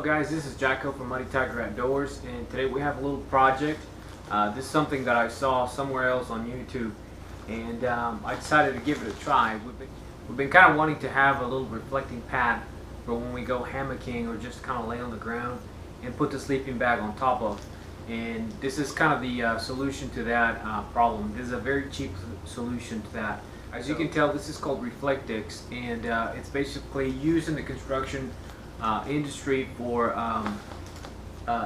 guys, this is Jacko from MuddyTigerOutdoors, and today we have a little project. This is something that I saw somewhere else on YouTube, and I decided to give it a try. We've been kind of wanting to have a little reflecting pad for when we go hammocking or just kind of lay on the ground and put the sleeping bag on top of. And this is kind of the solution to that problem. This is a very cheap solution to that. As you can tell, this is called Reflectix, and it's basically used in the construction industry for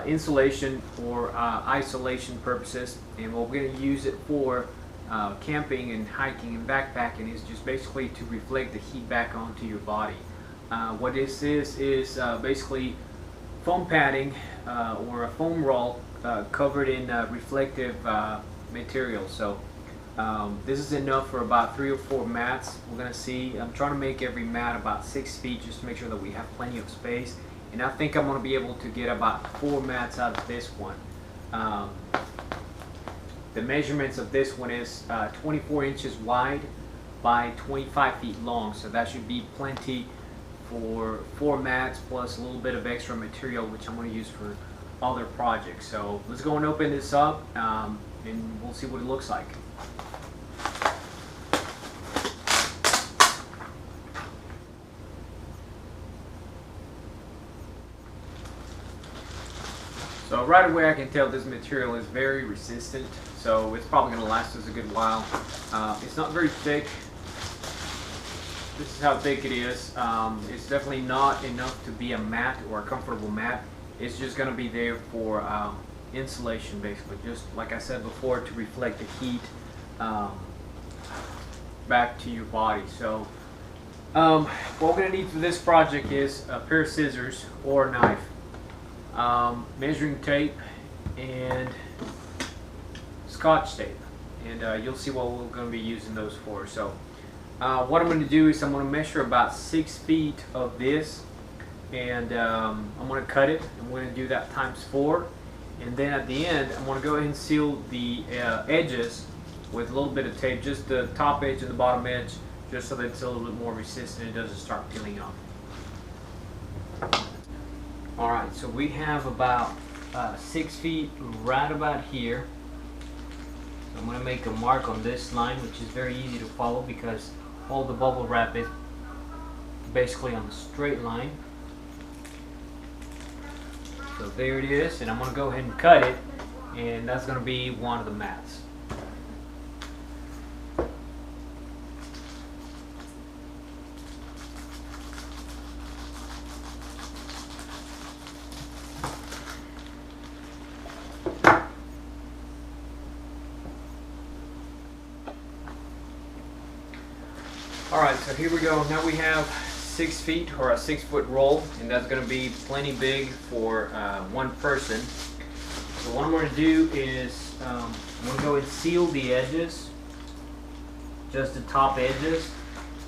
insulation or isolation purposes. And what we're going to use it for camping and hiking and backpacking is just basically to reflect the heat back onto your body. What this is basically foam padding or a foam roll covered in reflective material. So this is enough for about 3 or 4 mats. We're going to see. I'm trying to make every mat about 6 feet just to make sure that we have plenty of space. And I think I'm going to be able to get about 4 mats out of this one. The measurements of this one is 24 inches wide by 25 feet long. So that should be plenty for 4 mats plus a little bit of extra material, which I'm going to use for other projects. So let's go and open this up and we'll see what it looks like. So right away I can tell this material is very resistant, so it's probably going to last us a good while. It's not very thick. This is how thick it is. It's definitely not enough to be a mat or a comfortable mat. It's just going to be there for insulation, basically, just like I said before, to reflect the heat back to your body. So what we're going to need for this project is a pair of scissors or a knife, measuring tape, and Scotch tape, and you'll see what we're going to be using those for. So what I'm going to do is I'm going to measure about 6 feet of this, and I'm going to cut it. I'm going to do that times 4, and then at the end I'm going to go ahead and seal the edges with a little bit of tape, just the top edge and the bottom edge, just so that it's a little bit more resistant and it doesn't start peeling off. Alright, so we have about 6 feet right about here. So I'm going to make a mark on this line, which is very easy to follow because all the bubble wrap is basically on the straight line. So there it is, and I'm going to go ahead and cut it, and that's going to be one of the mats. Alright, so here we go. Now we have 6 feet or a 6-foot roll, and that's going to be plenty big for one person. So what I'm going to do is I'm going to go and seal the edges, just the top edges,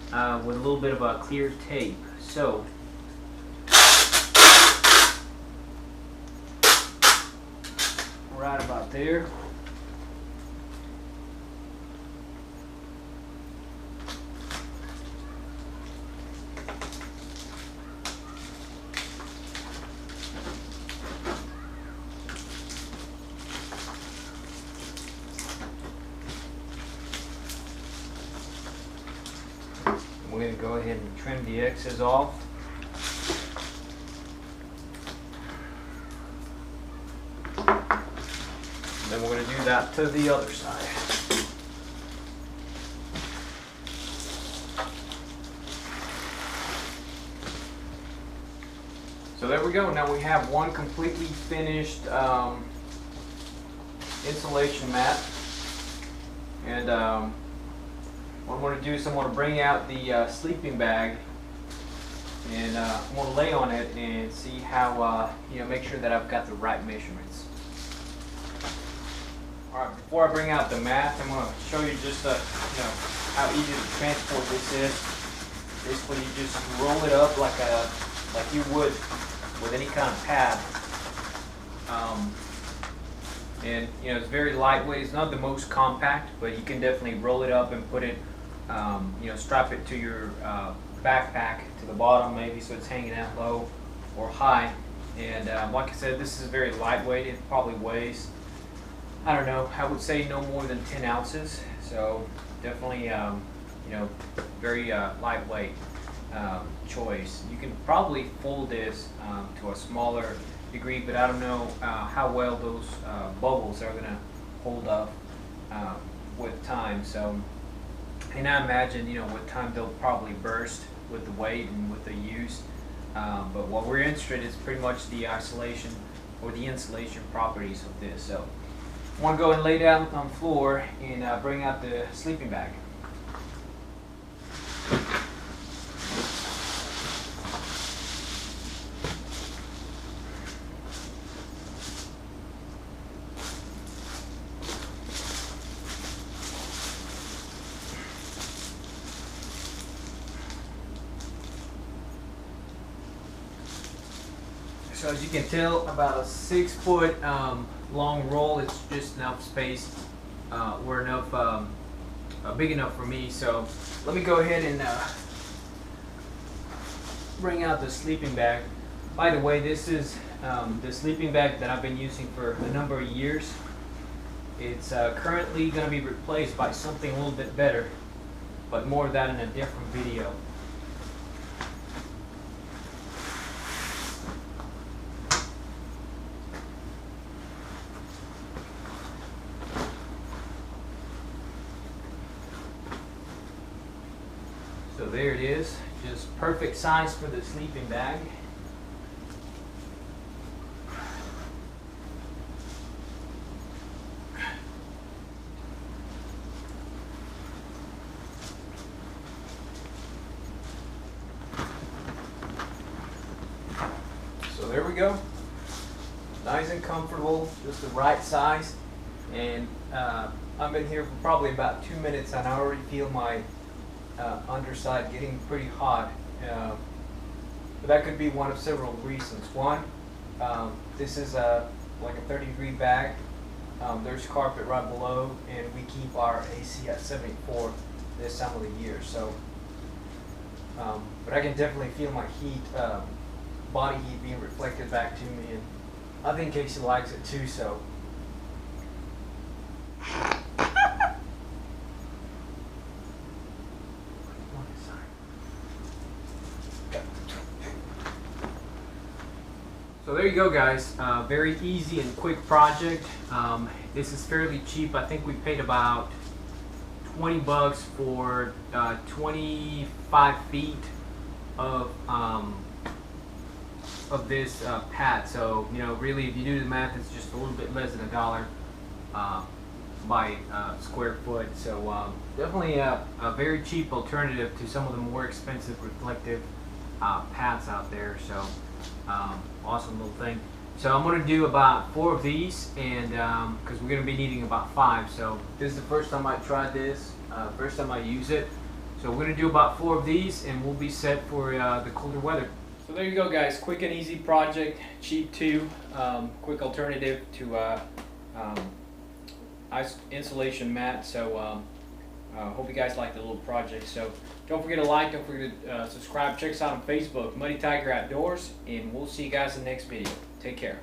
with a little bit of a clear tape. So right about there. We're going to go ahead and trim the excess off. Then we're going to do that to the other side. So there we go. Now we have one completely finished insulation mat. And what I'm going to do is I'm going to bring out the sleeping bag, and I'm going to lay on it and see how, make sure that I've got the right measurements. Alright, before I bring out the mat, I'm going to show you just how easy to transport this is. Basically, you just roll it up like you would with any kind of pad. And it's very lightweight. It's not the most compact, but you can definitely roll it up and put it, strap it to your backpack to the bottom maybe, so it's hanging out low or high, And like I said, this is very lightweight. It probably weighs, I don't know, I would say no more than 10 ounces. So definitely, you know, very lightweight choice. You can probably fold this to a smaller degree, but I don't know how well those bubbles are going to hold up with time. So, and I imagine, you know, with time they'll probably burst with the weight and with the use. But what we're interested in is pretty much the isolation or the insulation properties of this. So I want to go and lay down on the floor and bring out the sleeping bag. So as you can tell, about a 6 foot long roll. It's just enough space, or enough, big enough for me. So let me go ahead and bring out the sleeping bag. By the way, this is the sleeping bag that I've been using for a number of years. It's currently going to be replaced by something a little bit better, but more of that in a different video. So there it is, just perfect size for the sleeping bag. So there we go, nice and comfortable, just the right size. And I've been here for probably about 2 minutes and I already feel my underside getting pretty hot, but that could be one of several reasons. One, this is like a 30-degree bag. There's carpet right below, and we keep our AC at 74 this time of the year. So, but I can definitely feel my heat, body heat being reflected back to me, and I think Casey likes it too. So. So there you go, guys. Very easy and quick project. This is fairly cheap. I think we paid about 20 bucks for 25 feet of this pad. So, you know, really, if you do the math, it's just a little bit less than $1 by square foot. So definitely a very cheap alternative to some of the more expensive reflective pads out there. So awesome little thing. So I'm going to do about 4 of these, and because we're going to be needing about 5. So this is the first time I tried this, first time I use it. So we're going to do about 4 of these, and we'll be set for the colder weather. So there you go, guys. Quick and easy project, cheap too. Quick alternative to insulation mat. So hope you guys like the little project. So don't forget to like, don't forget to subscribe. Check us out on Facebook, Muddy Tiger Outdoors, and we'll see you guys in the next video. Take care.